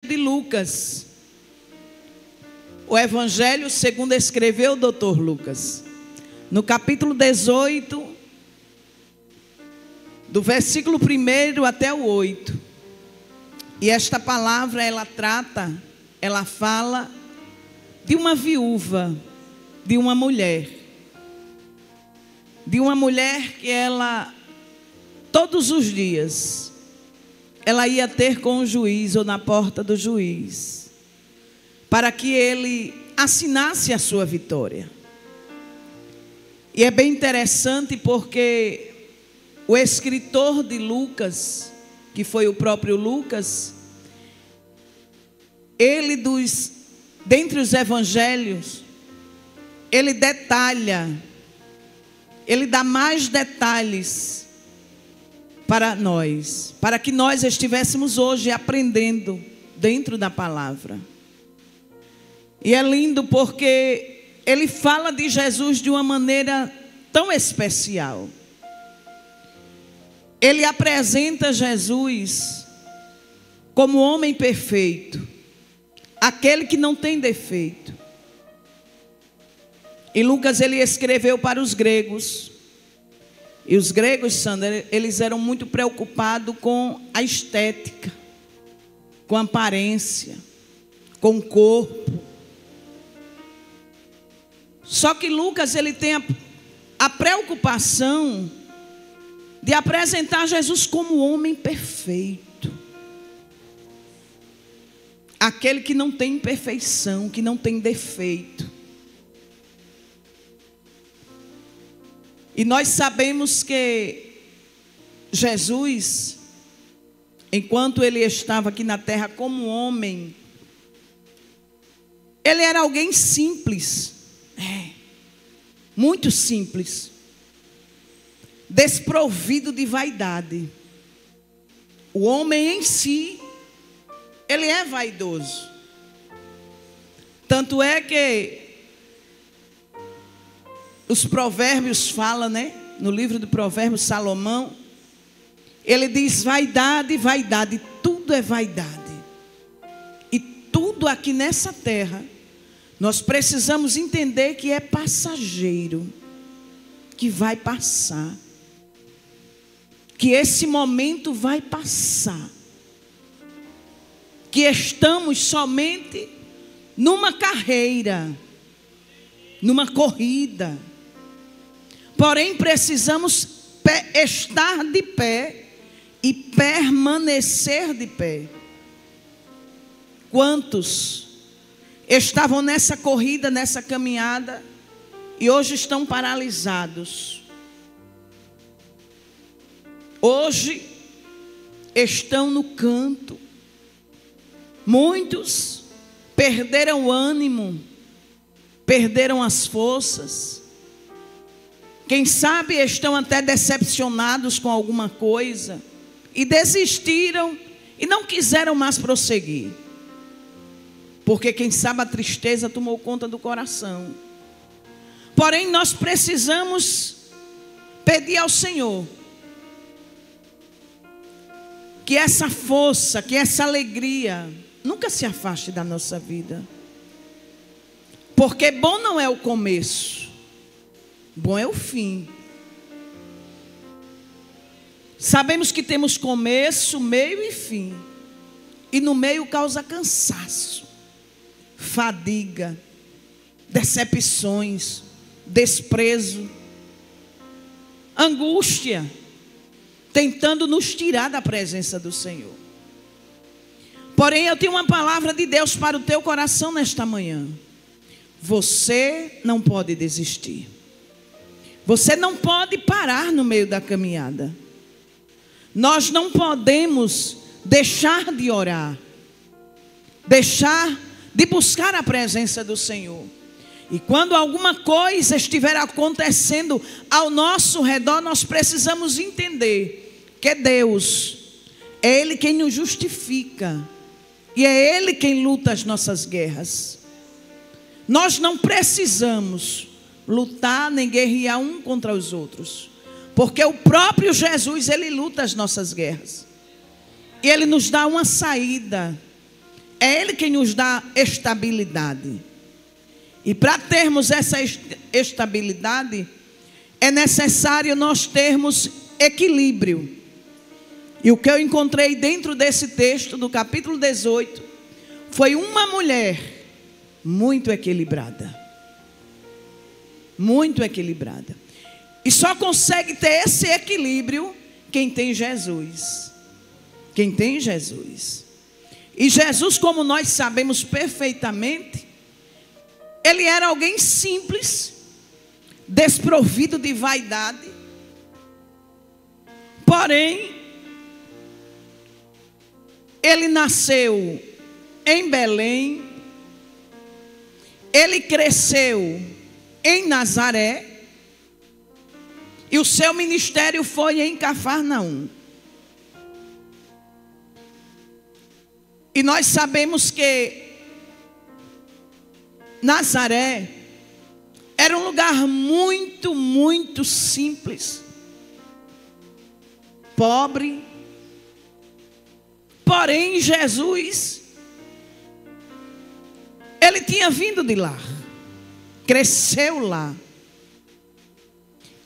de Lucas. O Evangelho segundo escreveu o Dr. Lucas. No capítulo 18, do versículo 1 até o 8. E esta palavra, ela fala de uma viúva, de uma mulher que ela, todos os dias, ela ia ter com o juiz ou na porta do juiz, para que ele assinasse a sua vitória. E é bem interessante porque o escritor de Lucas, que foi o próprio Lucas, ele dentre os evangelhos, ele detalha, ele dá mais detalhes para nós, para que nós estivéssemos hoje aprendendo dentro da palavra. E é lindo porque ele fala de Jesus de uma maneira tão especial. Ele apresenta Jesus como homem perfeito, aquele que não tem defeito. E Lucas, ele escreveu para os gregos. E os gregos, Sandra, eles eram muito preocupados com a estética, com a aparência, com o corpo. Só que Lucas, ele tem a preocupação de apresentar Jesus como homem perfeito. Aquele que não tem imperfeição, que não tem defeito. E nós sabemos que Jesus, enquanto ele estava aqui na terra como homem, ele era alguém simples, muito simples, desprovido de vaidade. O homem em si, ele é vaidoso. Tanto é que os provérbios falam, no livro do Provérbios, Salomão, ele diz: vaidade, vaidade, tudo é vaidade. E tudo aqui nessa terra, nós precisamos entender que é passageiro, que vai passar, que esse momento vai passar, que estamos somente numa carreira, numa corrida. Porém, precisamos estar de pé e permanecer de pé. Quantos estavam nessa corrida, nessa caminhada, e hoje estão paralisados? Hoje estão no canto. Muitos perderam o ânimo, perderam as forças. Quem sabe estão até decepcionados com alguma coisa e desistiram e não quiseram mais prosseguir. Porque quem sabe a tristeza tomou conta do coração. Porém, nós precisamos pedir ao Senhor que essa força, que essa alegria nunca se afaste da nossa vida. Porque bom não é o começo, bom é o fim. Sabemos que temos começo, meio e fim. E no meio causa cansaço, fadiga, decepções, desprezo, angústia, tentando nos tirar da presença do Senhor. Porém, eu tenho uma palavra de Deus para o teu coração nesta manhã. Você não pode desistir. Você não pode parar no meio da caminhada. Nós não podemos deixar de orar, deixar de buscar a presença do Senhor. E quando alguma coisa estiver acontecendo ao nosso redor, nós precisamos entender que Deus é Ele quem nos justifica e é Ele quem luta as nossas guerras. Nós não precisamos lutar nem guerrear um contra os outros, porque o próprio Jesus, Ele luta as nossas guerras. E Ele nos dá uma saída. É Ele quem nos dá estabilidade. E para termos essa estabilidade, é necessário nós termos equilíbrio. E o que eu encontrei dentro desse texto, do capítulo 18, foi uma mulher muito equilibrada. Muito equilibrada. E só consegue ter esse equilíbrio quem tem Jesus. Quem tem Jesus. E Jesus, como nós sabemos perfeitamente, ele era alguém simples, desprovido de vaidade. Porém, ele nasceu em Belém. Ele cresceu em Nazaré. E o seu ministério foi em Cafarnaum. E nós sabemos que Nazaré era um lugar muito, muito simples, pobre. Porém, Jesus, ele tinha vindo de lá, cresceu lá.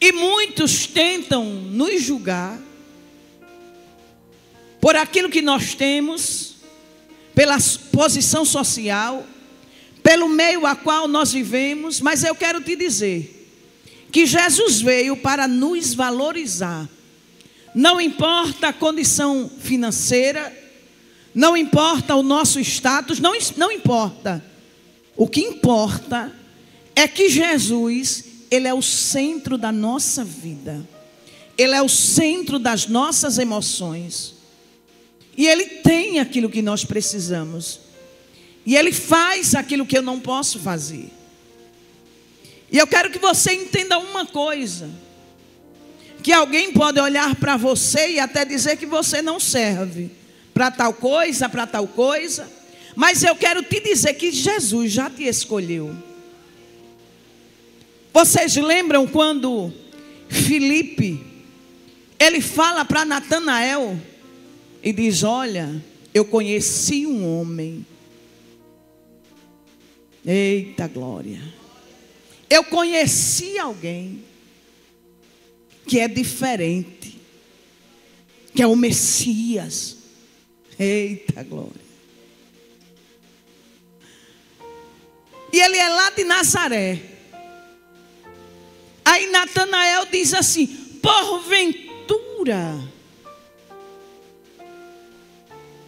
E muitos tentam nos julgar por aquilo que nós temos, pela posição social, pelo meio a qual nós vivemos. Mas eu quero te dizer que Jesus veio para nos valorizar. Não importa a condição financeira, não importa o nosso status, não importa. O que importa é que Jesus, ele é o centro da nossa vida. Ele é o centro das nossas emoções. E ele tem aquilo que nós precisamos. E ele faz aquilo que eu não posso fazer. E eu quero que você entenda uma coisa. Que alguém pode olhar para você e até dizer que você não serve para tal coisa. Mas eu quero te dizer que Jesus já te escolheu. Vocês lembram quando Filipe, ele fala para Natanael e diz: olha, eu conheci um homem. Eita glória. Eu conheci alguém que é diferente, que é o Messias. Eita glória. E ele é lá de Nazaré. Aí Natanael diz assim: porventura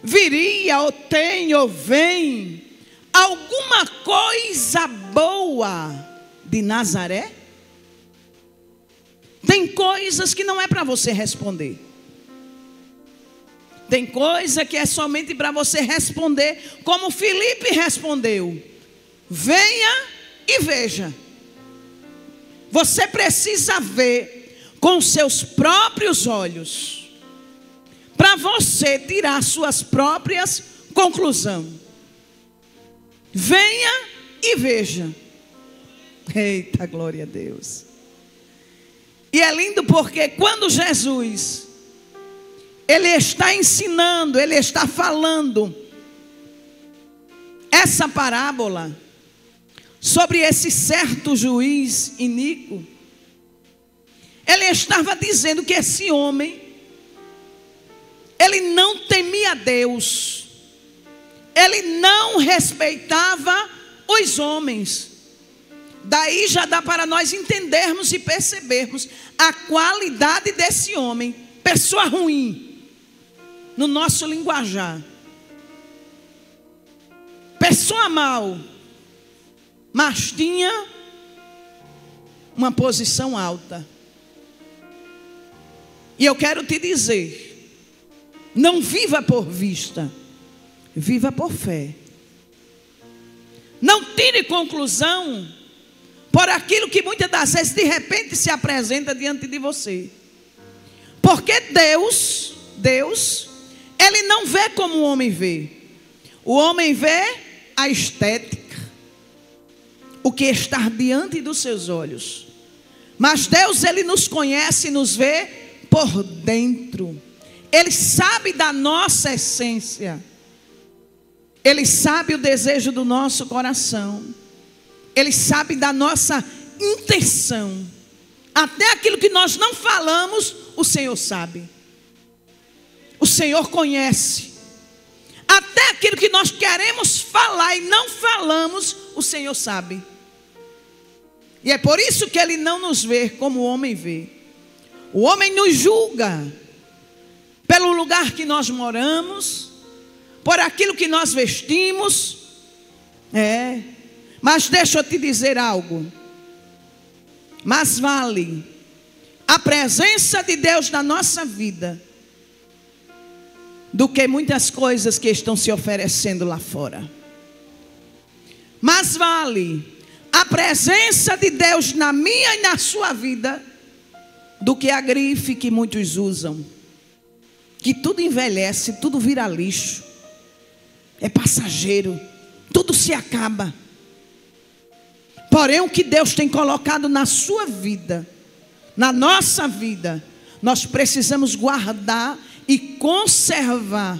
viria ou tem ou vem alguma coisa boa de Nazaré? Tem coisas que não é para você responder. Tem coisa que é somente para você responder como Filipe respondeu: venha e veja. Você precisa ver com seus próprios olhos, para você tirar suas próprias conclusões. Venha e veja. Eita, glória a Deus. E é lindo porque quando Jesus, ele está ensinando, ele está falando essa parábola sobre esse certo juiz iníquo, ele estava dizendo que esse homem, ele não temia Deus, ele não respeitava os homens. Daí já dá para nós entendermos e percebermos a qualidade desse homem, pessoa ruim, no nosso linguajar, pessoa mau, mas tinha uma posição alta. E eu quero te dizer, não viva por vista, viva por fé. Não tire conclusão por aquilo que muitas das vezes de repente se apresenta diante de você. Porque Deus, ele não vê como o homem vê. O homem vê a estética, o que está diante dos seus olhos. Mas Deus, ele nos conhece e nos vê por dentro. Ele sabe da nossa essência. Ele sabe o desejo do nosso coração. Ele sabe da nossa intenção. Até aquilo que nós não falamos, o Senhor sabe. O Senhor conhece. Até aquilo que nós queremos falar e não falamos, o Senhor sabe. E é por isso que Ele não nos vê como o homem vê. O homem nos julga pelo lugar que nós moramos, por aquilo que nós vestimos. Mas deixa eu te dizer algo. Mas vale a presença de Deus na nossa vida do que muitas coisas que estão se oferecendo lá fora. Mas vale a presença de Deus na minha e na sua vida do que a grife que muitos usam, que tudo envelhece, tudo vira lixo, é passageiro, tudo se acaba. Porém, o que Deus tem colocado na sua vida, na nossa vida, nós precisamos guardar e conservar,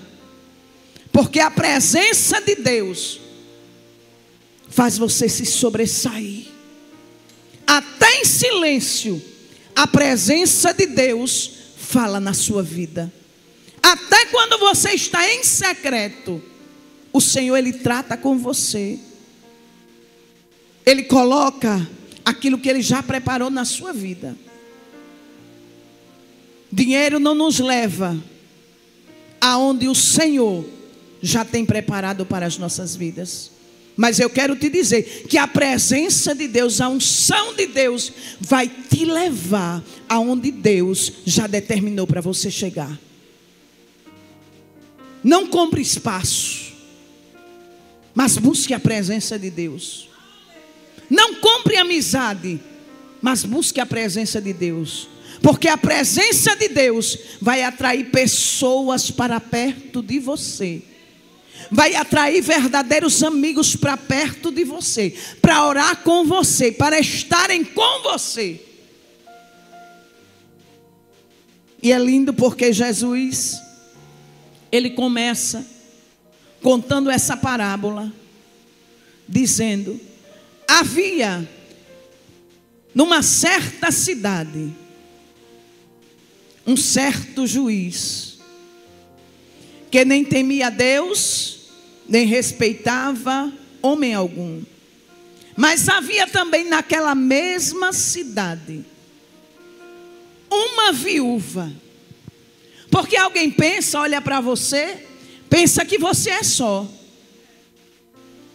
porque a presença de Deus faz você se sobressair. Até em silêncio, a presença de Deus fala na sua vida. Até quando você está em secreto, o Senhor, Ele trata com você. Ele coloca aquilo que Ele já preparou na sua vida. Dinheiro não nos leva aonde o Senhor já tem preparado para as nossas vidas. Mas eu quero te dizer que a presença de Deus, a unção de Deus vai te levar aonde Deus já determinou para você chegar. Não compre espaço, mas busque a presença de Deus. Não compre amizade, mas busque a presença de Deus. Porque a presença de Deus vai atrair pessoas para perto de você. Vai atrair verdadeiros amigos para perto de você, para orar com você, para estarem com você. E é lindo porque Jesus, Ele começa contando essa parábola, dizendo: havia numa certa cidade um certo juiz, que nem temia Deus, nem respeitava homem algum. Mas havia também naquela mesma cidade uma viúva. Porque alguém pensa, olha para você, pensa que você é só.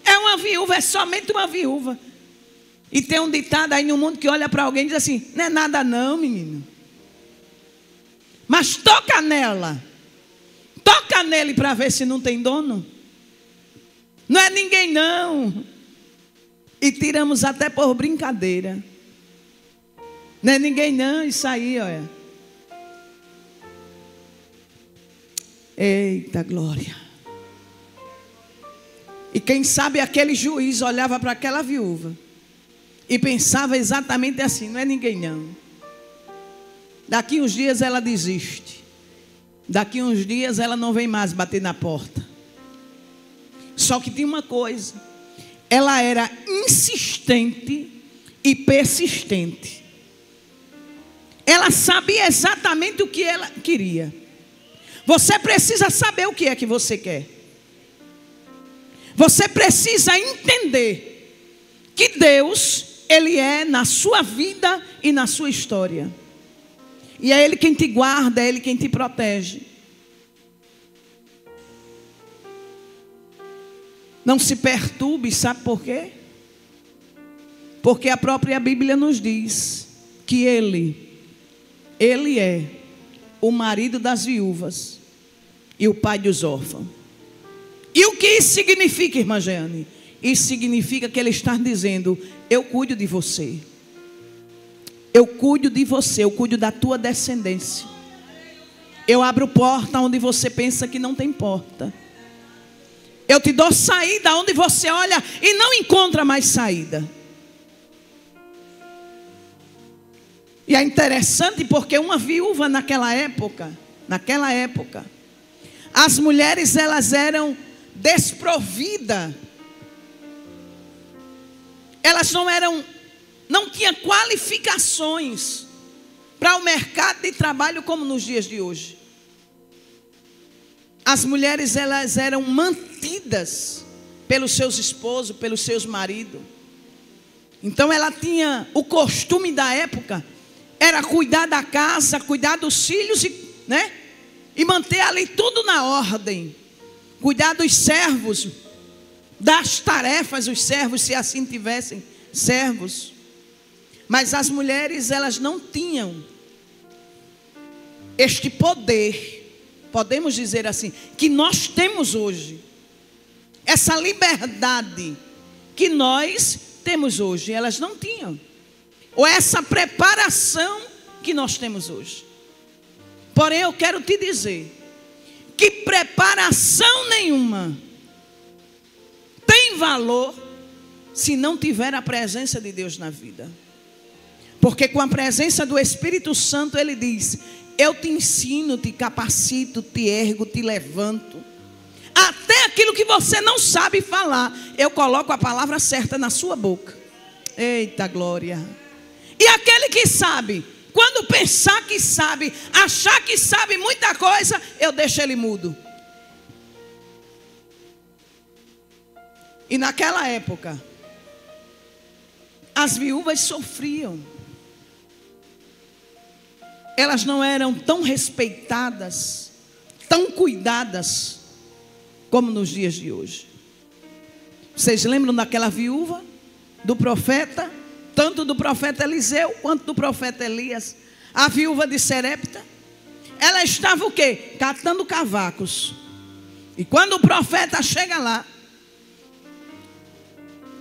É uma viúva, é somente uma viúva. E tem um ditado aí no mundo que olha para alguém e diz assim: não é nada não, menino. Mas toca nela. Toca nele para ver se não tem dono. Não é ninguém não. E tiramos até por brincadeira. Não é ninguém não, isso aí, olha. Eita glória. E quem sabe aquele juiz olhava para aquela viúva e pensava exatamente assim: não é ninguém não. Daqui uns dias ela desiste. Daqui uns dias ela não vem mais bater na porta. Só que tinha uma coisa: ela era insistente e persistente. Ela sabia exatamente o que ela queria. Você precisa saber o que é que você quer. Você precisa entender que Deus, Ele é na sua vida e na sua história. E é Ele quem te guarda, é Ele quem te protege. Não se perturbe, sabe por quê? Porque a própria Bíblia nos diz que Ele é o marido das viúvas e o pai dos órfãos. E o que isso significa, irmã Jeane? Isso significa que Ele está dizendo: eu cuido de você. Eu cuido de você, eu cuido da tua descendência. Eu abro porta onde você pensa que não tem porta. Eu te dou saída onde você olha e não encontra mais saída. E é interessante porque uma viúva naquela época, as mulheres elas eram desprovidas. Elas não tinham qualificações para o mercado de trabalho como nos dias de hoje. As mulheres, elas eram mantidas pelos seus esposos, pelos seus maridos. Então ela tinha o costume da época, era cuidar da casa, cuidar dos filhos, e manter ali tudo na ordem. Cuidar dos servos, das tarefas dos servos, se assim tivessem servos. Mas as mulheres, elas não tinham este poder, podemos dizer assim, que nós temos hoje. Essa liberdade que nós temos hoje, elas não tinham. Ou essa preparação que nós temos hoje. Porém, eu quero te dizer que preparação nenhuma tem valor se não tiver a presença de Deus na vida. Porque com a presença do Espírito Santo, Ele diz: eu te ensino, te capacito, te ergo, te levanto. Até aquilo que você não sabe falar, eu coloco a palavra certa na sua boca. Eita glória. E aquele que sabe, quando pensar que sabe, achar que sabe muita coisa, eu deixo ele mudo. E naquela época, as viúvas sofriam. Elas não eram tão respeitadas, tão cuidadas como nos dias de hoje. Vocês lembram daquela viúva, do profeta, tanto do profeta Eliseu quanto do profeta Elias? A viúva de Serepta, ela estava o quê? Catando cavacos. E quando o profeta chega lá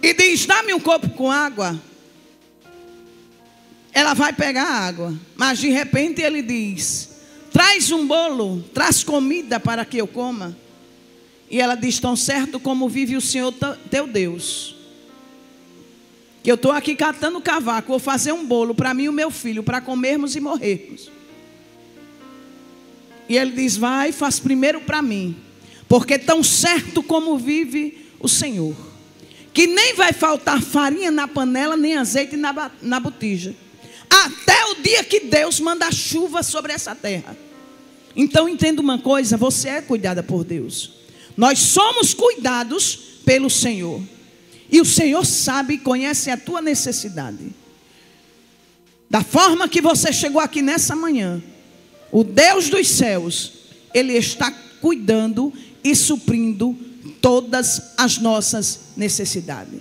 e diz: dá-me um copo com água, ela vai pegar a água. Mas de repente ele diz: traz um bolo, traz comida para que eu coma. E ela diz: tão certo como vive o Senhor teu Deus, que eu estou aqui catando cavaco, vou fazer um bolo para mim e o meu filho, para comermos e morrermos. E ele diz: vai, faz primeiro para mim, porque tão certo como vive o Senhor, que nem vai faltar farinha na panela, nem azeite na botija, até o dia que Deus manda chuva sobre essa terra. Então entenda uma coisa: você é cuidada por Deus. Nós somos cuidados pelo Senhor. E o Senhor sabe e conhece a tua necessidade. Da forma que você chegou aqui nessa manhã, o Deus dos céus, Ele está cuidando e suprindo todas as nossas necessidades.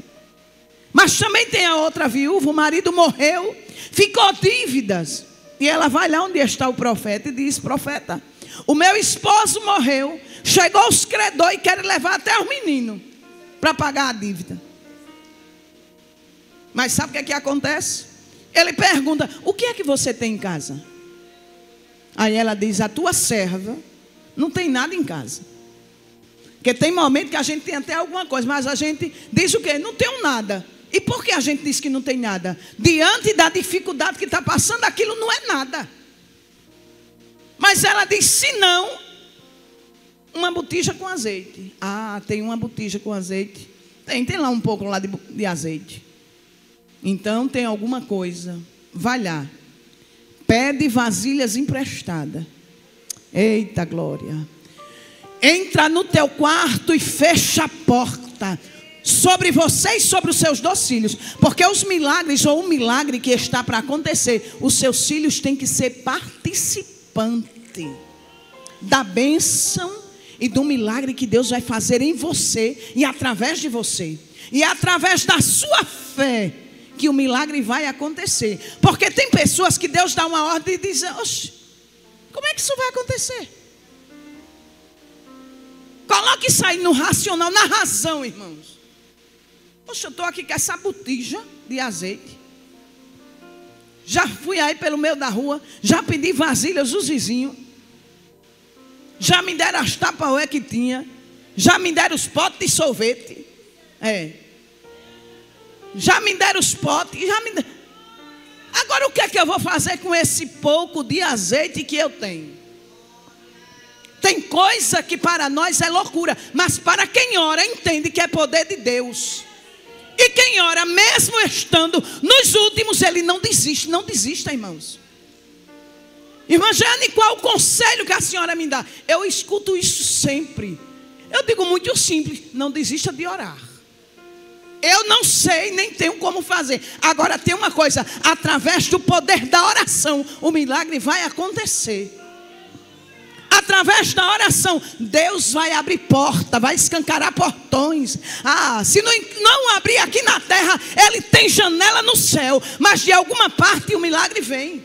Mas também tem a outra viúva, o marido morreu, ficou dívidas. E ela vai lá onde está o profeta e diz: profeta, o meu esposo morreu, chegou os credores e querem levar até os meninos para pagar a dívida. Mas sabe o que acontece? Ele pergunta: o que é que você tem em casa? Aí ela diz: a tua serva não tem nada em casa. Porque tem momento que a gente tem até alguma coisa, mas a gente diz o quê? Não tenho nada. E por que a gente diz que não tem nada? Diante da dificuldade que está passando, aquilo não é nada. Mas ela diz: se não, uma botija com azeite. Ah, tem uma botija com azeite. Tem lá um pouco lá de azeite. Então tem alguma coisa. Vai lá, pede vasilhas emprestadas. Eita glória. Entra no teu quarto e fecha a porta sobre você e sobre os seus 2 filhos. Porque os milagres, ou o milagre que está para acontecer, os seus filhos têm que ser participante da bênção e do milagre que Deus vai fazer em você e através de você. E é através da sua fé que o milagre vai acontecer. Porque tem pessoas que Deus dá uma ordem e diz: oxe, como é que isso vai acontecer? Coloque isso aí no racional, na razão, irmãos. Poxa, eu estou aqui com essa botija de azeite. Já fui aí pelo meio da rua, já pedi vasilhas dos vizinhos. Já me deram as tapaué que tinha. Já me deram os potes de sorvete. Já me deram os potes. Agora o que é que eu vou fazer com esse pouco de azeite que eu tenho? Tem coisa que para nós é loucura, mas para quem ora entende que é poder de Deus. E quem ora, mesmo estando nos últimos, ele não desiste. Não desista, irmãos. Irmã Jane, qual o conselho que a senhora me dá? Eu escuto isso sempre. Eu digo muito simples: não desista de orar. Eu não sei, nem tenho como fazer. Agora tem uma coisa: através do poder da oração, o milagre vai acontecer. Através da oração, Deus vai abrir porta, vai escancarar portões. Se não abrir aqui na terra, Ele tem janela no céu, mas de alguma parte o milagre vem.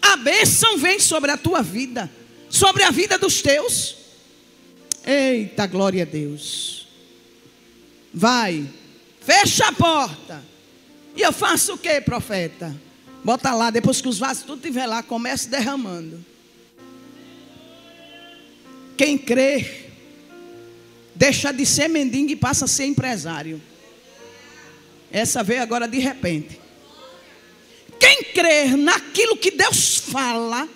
A bênção vem sobre a tua vida, sobre a vida dos teus. Eita, glória a Deus. Vai, fecha a porta. E eu faço o que, profeta? Bota lá, depois que os vasos tudo estiver lá, comece derramando. Quem crê, deixa de ser mendigo e passa a ser empresário. Essa veio agora de repente. Quem crê naquilo que Deus fala,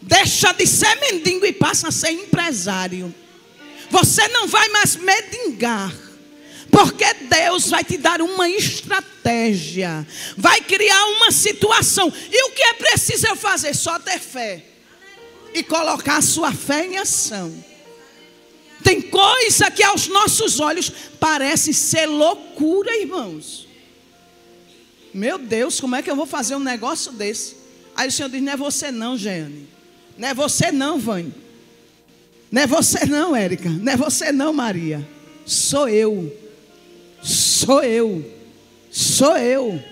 deixa de ser mendigo e passa a ser empresário. Você não vai mais mendigar, porque Deus vai te dar uma estratégia, vai criar uma situação. E o que é preciso eu fazer? Só ter fé e colocar a sua fé em ação. Tem coisa que aos nossos olhos parece ser loucura, irmãos. Meu Deus, como é que eu vou fazer um negócio desse? Aí o Senhor diz: não é você não, Jeane. Não é você não, Vânia. Não é você não, Érica. Não é você não, Maria. Sou eu. Sou eu. Sou eu.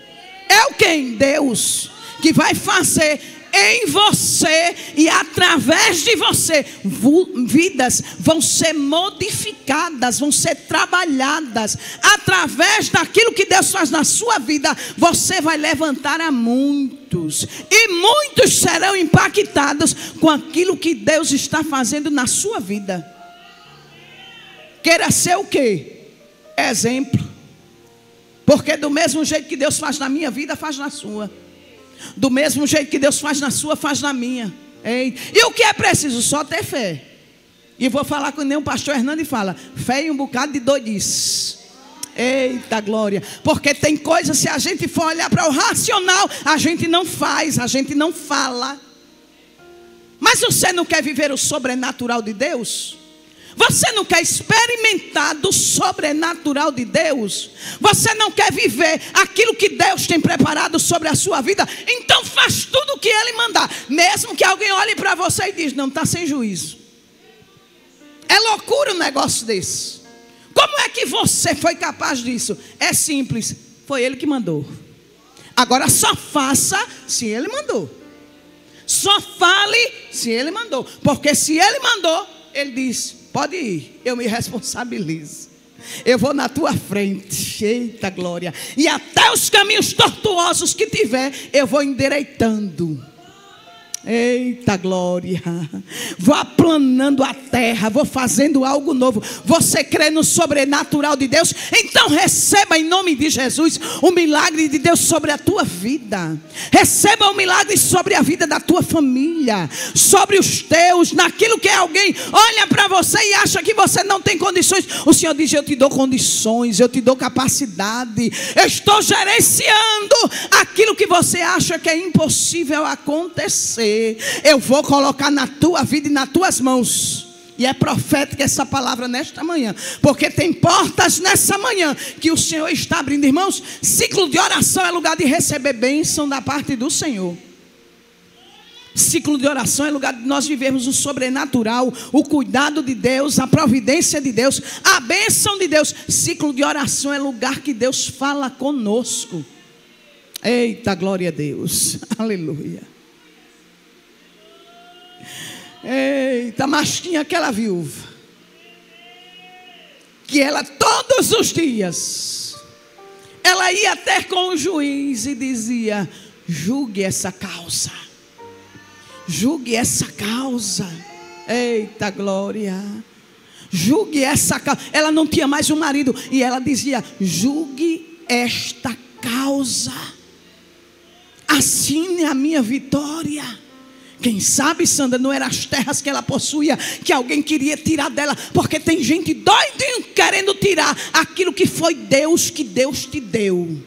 É o quem? Deus, que vai fazer em você e através de você, vidas vão ser modificadas, vão ser trabalhadas. Através daquilo que Deus faz na sua vida, você vai levantar a muitos, e muitos serão impactados com aquilo que Deus está fazendo na sua vida. Queira ser o quê? Exemplo. Porque do mesmo jeito que Deus faz na minha vida, faz na sua. Do mesmo jeito que Deus faz na sua, faz na minha. E o que é preciso? Só ter fé. E vou falar com nem o pastor Hernando fala: fé e um bocado de doidice. Eita glória. Porque tem coisas, se a gente for olhar para o racional, a gente não faz, a gente não fala. Mas você não quer viver o sobrenatural de Deus? Você não quer experimentar do sobrenatural de Deus? Você não quer viver aquilo que Deus tem preparado sobre a sua vida? Então faz tudo o que Ele mandar. Mesmo que alguém olhe para você e diz: não, está sem juízo. É loucura um negócio desse. Como é que você foi capaz disso? É simples, foi Ele que mandou. Agora só faça se Ele mandou. Só fale se Ele mandou. Porque se Ele mandou, Ele diz: pode ir, eu me responsabilizo. Eu vou na tua frente. Eita glória. E até os caminhos tortuosos que tiver, eu vou endireitando. Eita glória. Vou aplanando a terra, vou fazendo algo novo. Você crê no sobrenatural de Deus? Então receba em nome de Jesus o milagre de Deus sobre a tua vida. Receba o milagre sobre a vida da tua família, sobre os teus, naquilo que alguém olha para você e acha que você não tem condições. O Senhor diz: eu te dou condições, eu te dou capacidade, eu estou gerenciando aquilo que você acha que é impossível acontecer. Eu vou colocar na tua vida e nas tuas mãos. E é profética essa palavra nesta manhã, porque tem portas nessa manhã que o Senhor está abrindo. Irmãos, ciclo de oração é lugar de receber bênção da parte do Senhor. Ciclo de oração é lugar de nós vivermos o sobrenatural, o cuidado de Deus, a providência de Deus, a bênção de Deus. Ciclo de oração é lugar que Deus fala conosco. Eita, glória a Deus. Aleluia. Eita, mas tinha aquela viúva que ela todos os dias ela ia até com o juiz e dizia: julgue essa causa, julgue essa causa. Eita glória. Julgue essa causa. Ela não tinha mais um marido e ela dizia: julgue esta causa, assine a minha vitória. Quem sabe, Sandra, não eram as terras que ela possuía que alguém queria tirar dela, porque tem gente doidinho querendo tirar aquilo que foi Deus, que Deus te deu.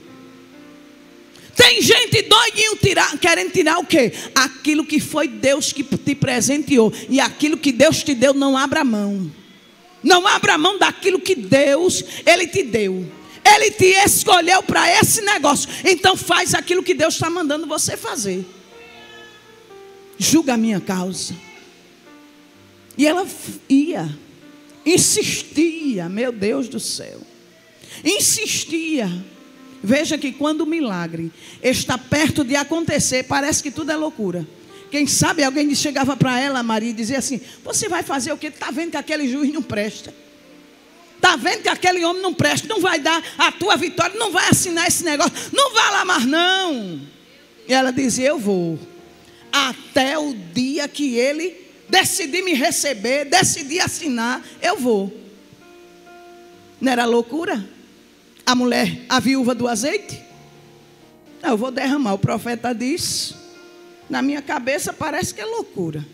Tem gente doidinho querendo tirar o quê? Aquilo que foi Deus que te presenteou. E aquilo que Deus te deu, não abra mão. Não abra mão daquilo que Deus, Ele te deu. Ele te escolheu para esse negócio. Então faz aquilo que Deus está mandando você fazer. Julga a minha causa. E ela ia, insistia, meu Deus do céu, insistia. Veja que quando o milagre está perto de acontecer, parece que tudo é loucura. Quem sabe alguém chegava para ela, Maria, e dizia assim: você vai fazer o quê? Está vendo que aquele juiz não presta? Está vendo que aquele homem não presta? Não vai dar a tua vitória, não vai assinar esse negócio, não vai lá mais não. E ela dizia: eu vou, até o dia que ele decidir me receber, decidir assinar, eu vou. Não era loucura? A mulher, a viúva do azeite? Eu vou derramar. O profeta disse: na minha cabeça parece que é loucura.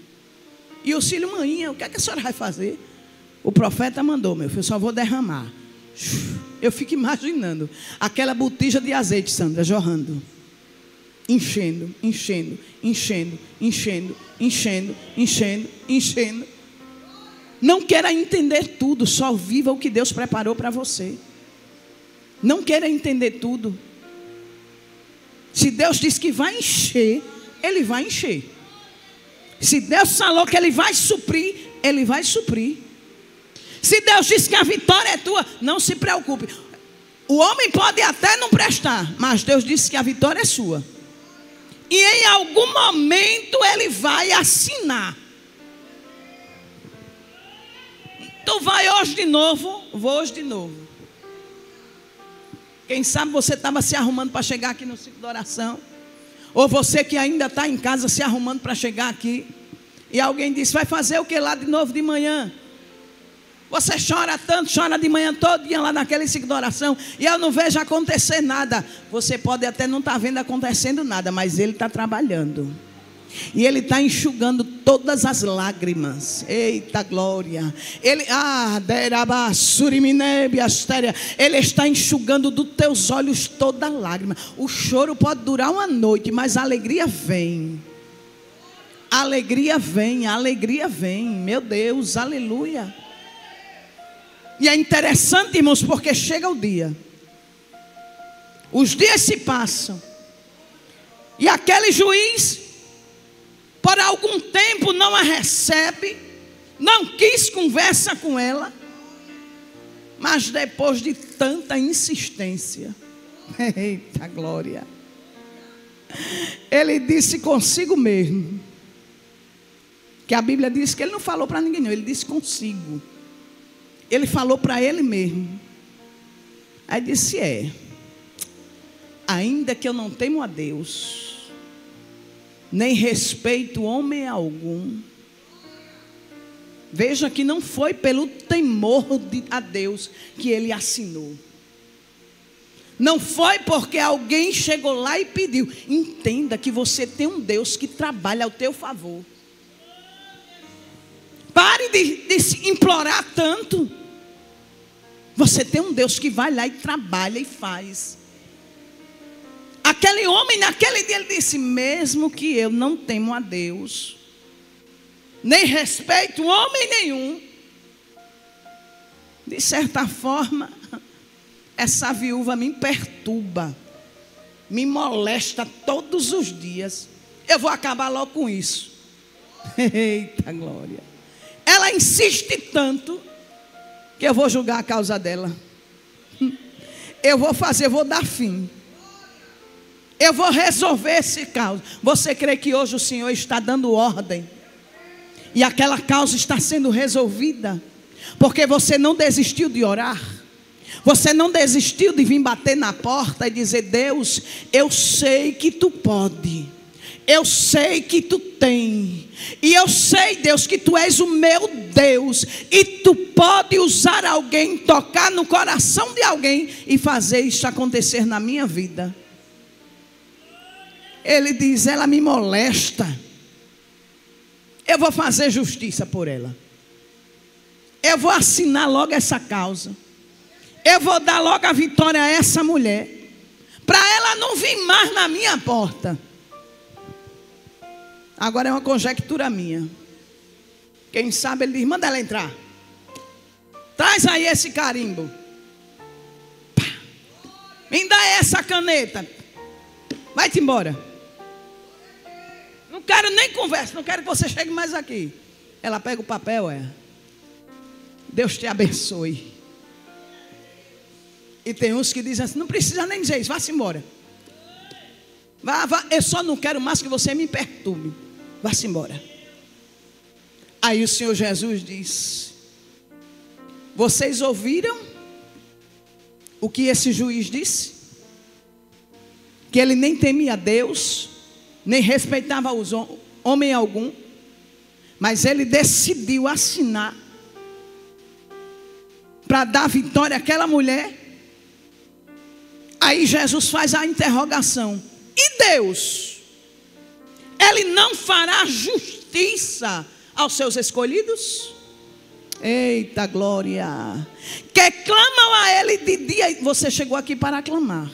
E o filho: mãe, o que é que a senhora vai fazer? O profeta mandou: meu filho, eu só vou derramar. Eu fico imaginando aquela botija de azeite, Sandra, jorrando, enchendo, enchendo, enchendo, enchendo, enchendo, enchendo, enchendo. Não queira entender tudo, só viva o que Deus preparou para você. Não queira entender tudo. Se Deus diz que vai encher, Ele vai encher. Se Deus falou que Ele vai suprir, Ele vai suprir. Se Deus diz que a vitória é tua, não se preocupe. O homem pode até não prestar, mas Deus disse que a vitória é sua. E em algum momento Ele vai assinar. Tu vai hoje de novo? Vou hoje de novo. Quem sabe você estava se arrumando para chegar aqui no ciclo de oração. Ou você que ainda está em casa se arrumando para chegar aqui. E alguém disse: vai fazer o que lá de novo de manhã? Você chora tanto, chora de manhã todo dia lá naquele ciclo de oração, e eu não vejo acontecer nada. Você pode até não estar vendo acontecendo nada, mas Ele está trabalhando. E Ele está enxugando todas as lágrimas. Eita glória. Ele está enxugando dos teus olhos toda lágrima. O choro pode durar uma noite, mas a alegria vem. A alegria vem, a alegria vem. Meu Deus, aleluia. E é interessante, irmãos, porque chega o dia. Os dias se passam. E aquele juiz, por algum tempo, não a recebe, não quis conversa com ela. Mas depois de tanta insistência, eita glória, ele disse consigo mesmo, que a Bíblia diz que ele não falou para ninguém não, ele disse consigo. Ele falou para ele mesmo. Aí disse: ainda que eu não temo a Deus, nem respeito homem algum. Veja que não foi pelo temor a Deus que ele assinou. Não foi porque alguém chegou lá e pediu. Entenda que você tem um Deus que trabalha ao teu favor. Pare de se implorar tanto. Você tem um Deus que vai lá e trabalha e faz. Aquele homem naquele dia ele disse: mesmo que eu não temo a Deus, nem respeito homem nenhum, de certa forma essa viúva me perturba, me molesta todos os dias. Eu vou acabar logo com isso. Eita glória. Ela insiste tanto que eu vou julgar a causa dela. Eu vou dar fim. Eu vou resolver esse caso. Você crê que hoje o Senhor está dando ordem e aquela causa está sendo resolvida? Porque você não desistiu de orar. Você não desistiu de vir bater na porta e dizer: Deus, eu sei que tu pode. Eu sei que tu tem. E eu sei, Deus, que tu és o meu Deus. E tu pode usar alguém, tocar no coração de alguém e fazer isso acontecer na minha vida. Ele diz: ela me molesta. eu vou fazer justiça por ela. Eu vou assinar logo essa causa. Eu vou dar logo a vitória a essa mulher, para ela não vir mais na minha porta. Agora é uma conjectura minha. Quem sabe ele diz, manda ela entrar. Traz aí esse carimbo. Pá. Me dá essa caneta. Vai-te embora. Não quero nem conversa, não quero que você chegue mais aqui. Ela pega o papel, Deus te abençoe. E tem uns que dizem assim, não precisa nem dizer isso, vá-se embora. Vá, eu só não quero mais que você me perturbe. Vá-se embora. Aí o Senhor Jesus diz, vocês ouviram o que esse juiz disse? Que ele nem temia Deus, nem respeitava homem algum, mas ele decidiu assinar para dar vitória àquela mulher. Aí Jesus faz a interrogação, e Deus? Ele não fará justiça aos seus escolhidos? Eita glória! Que clamam a Ele de dia. Você chegou aqui para clamar.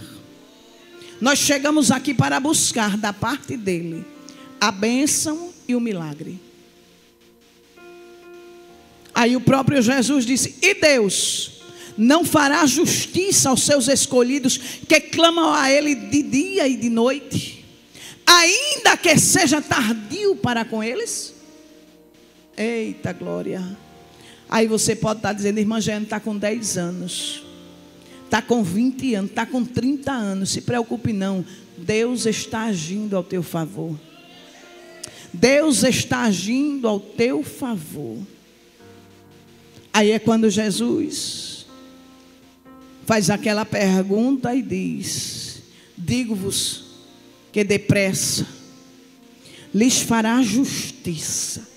Nós chegamos aqui para buscar da parte dEle a bênção e o milagre. Aí o próprio Jesus disse, e Deus não fará justiça aos seus escolhidos que clamam a Ele de dia e de noite, ainda que seja tardio para com eles? Eita glória! Aí você pode estar dizendo, irmã Jeane está com 10 anos, está com 20 anos, está com 30 anos, se preocupe não, Deus está agindo ao teu favor. Deus está agindo ao teu favor. Aí é quando Jesus faz aquela pergunta e diz, digo-vos que depressa lhes fará justiça.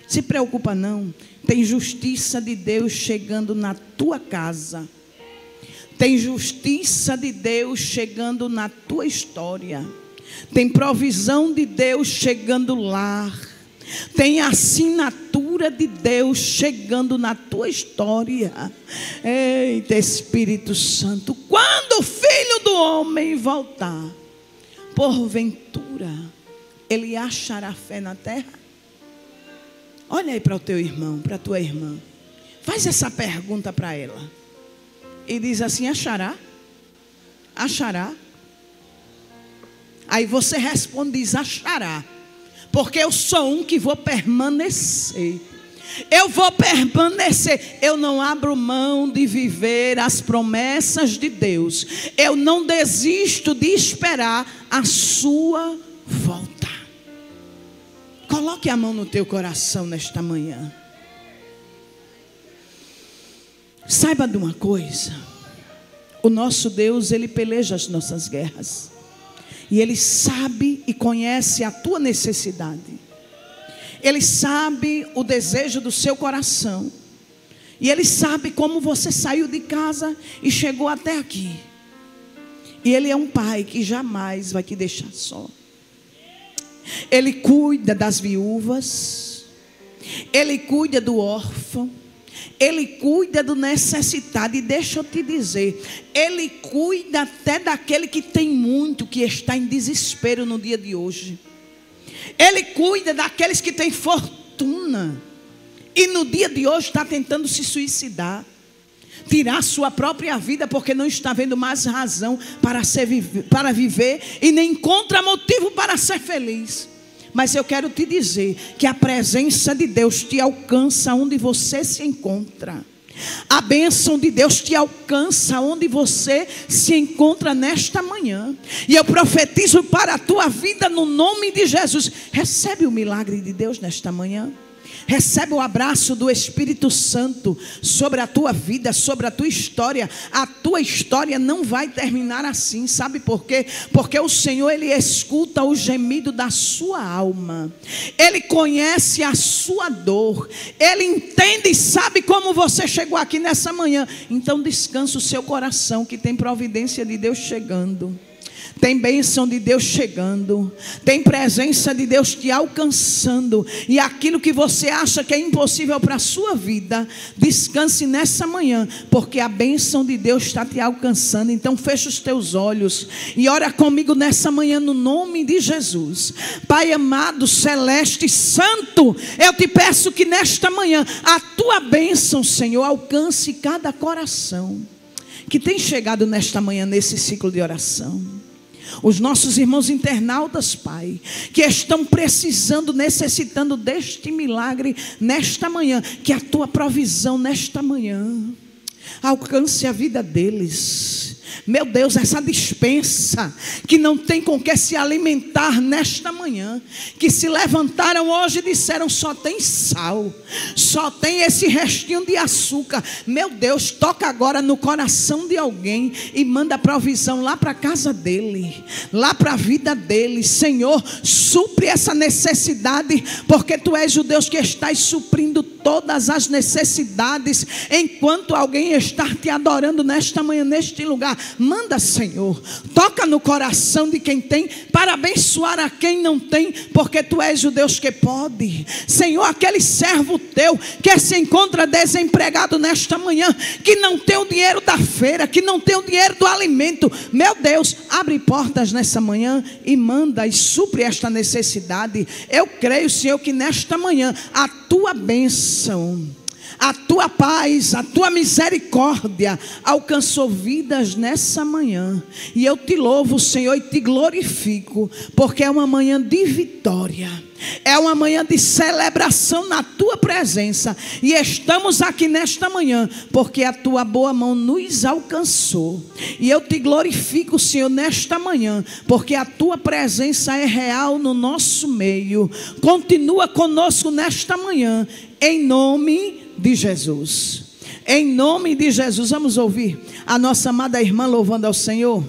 Se preocupa não, tem justiça de Deus chegando na tua casa. Tem justiça de Deus chegando na tua história. Tem provisão de Deus chegando lá. Tem assinatura de Deus chegando na tua história. Eita Espírito Santo, quando o Filho do Homem voltar, porventura ele achará fé na terra? Olha aí para o teu irmão, para a tua irmã. Faz essa pergunta para ela. E diz assim, achará? Achará? Aí você responde, diz, achará. Porque eu sou um que vou permanecer. Eu vou permanecer. Eu não abro mão de viver as promessas de Deus. Eu não desisto de esperar a sua volta. Coloque a mão no teu coração nesta manhã. Saiba de uma coisa. O nosso Deus, Ele peleja as nossas guerras. E Ele sabe e conhece a tua necessidade. Ele sabe o desejo do seu coração. E Ele sabe como você saiu de casa e chegou até aqui. E Ele é um pai que jamais vai te deixar só. Ele cuida das viúvas. Ele cuida do órfão. Ele cuida do necessitado. E deixa eu te dizer, Ele cuida até daquele que tem muito, que está em desespero no dia de hoje. Ele cuida daqueles que têm fortuna e no dia de hoje está tentando se suicidar, tirar sua própria vida, porque não está vendo mais razão para viver e nem encontra motivo para ser feliz. Mas eu quero te dizer que a presença de Deus te alcança onde você se encontra. A bênção de Deus te alcança onde você se encontra nesta manhã. E eu profetizo para a tua vida no nome de Jesus. Recebe o milagre de Deus nesta manhã. Recebe o abraço do Espírito Santo sobre a tua vida, sobre a tua história. A tua história não vai terminar assim, sabe por quê? Porque o Senhor, Ele escuta o gemido da sua alma. Ele conhece a sua dor. Ele entende e sabe como você chegou aqui nessa manhã. Então descansa o seu coração, que tem providência de Deus chegando. Tem bênção de Deus chegando, tem presença de Deus te alcançando, e aquilo que você acha que é impossível para a sua vida, descanse nessa manhã, porque a bênção de Deus está te alcançando. Então fecha os teus olhos e ora comigo nessa manhã no nome de Jesus. Pai amado, celeste, santo, eu te peço que nesta manhã a tua bênção, Senhor, alcance cada coração que tem chegado nesta manhã nesse ciclo de oração. Os nossos irmãos internautas, Pai, que estão precisando, necessitando deste milagre nesta manhã, que a tua provisão nesta manhã alcance a vida deles. Meu Deus, essa despensa que não tem com que se alimentar nesta manhã, que se levantaram hoje e disseram só tem sal, só tem esse restinho de açúcar. Meu Deus, toca agora no coração de alguém e manda provisão lá para a casa dele, lá para a vida dele. Senhor, supre essa necessidade, porque tu és o Deus que estás suprindo todas as necessidades, enquanto alguém está te adorando nesta manhã, neste lugar. Manda, Senhor, toca no coração de quem tem, para abençoar a quem não tem, porque tu és o Deus que pode. Senhor, aquele servo teu que se encontra desempregado nesta manhã, que não tem o dinheiro da feira, que não tem o dinheiro do alimento, meu Deus, abre portas nessa manhã e manda e supre esta necessidade. Eu creio, Senhor, que nesta manhã a tua bênção, a tua paz, a tua misericórdia alcançou vidas nessa manhã. E eu te louvo, Senhor, e te glorifico, porque é uma manhã de vitória, é uma manhã de celebração na tua presença. E estamos aqui nesta manhã porque a tua boa mão nos alcançou. E eu te glorifico, Senhor, nesta manhã, porque a tua presença é real no nosso meio. Continua conosco nesta manhã, em nome de Jesus. Em nome de Jesus. Vamos ouvir a nossa amada irmã louvando ao Senhor.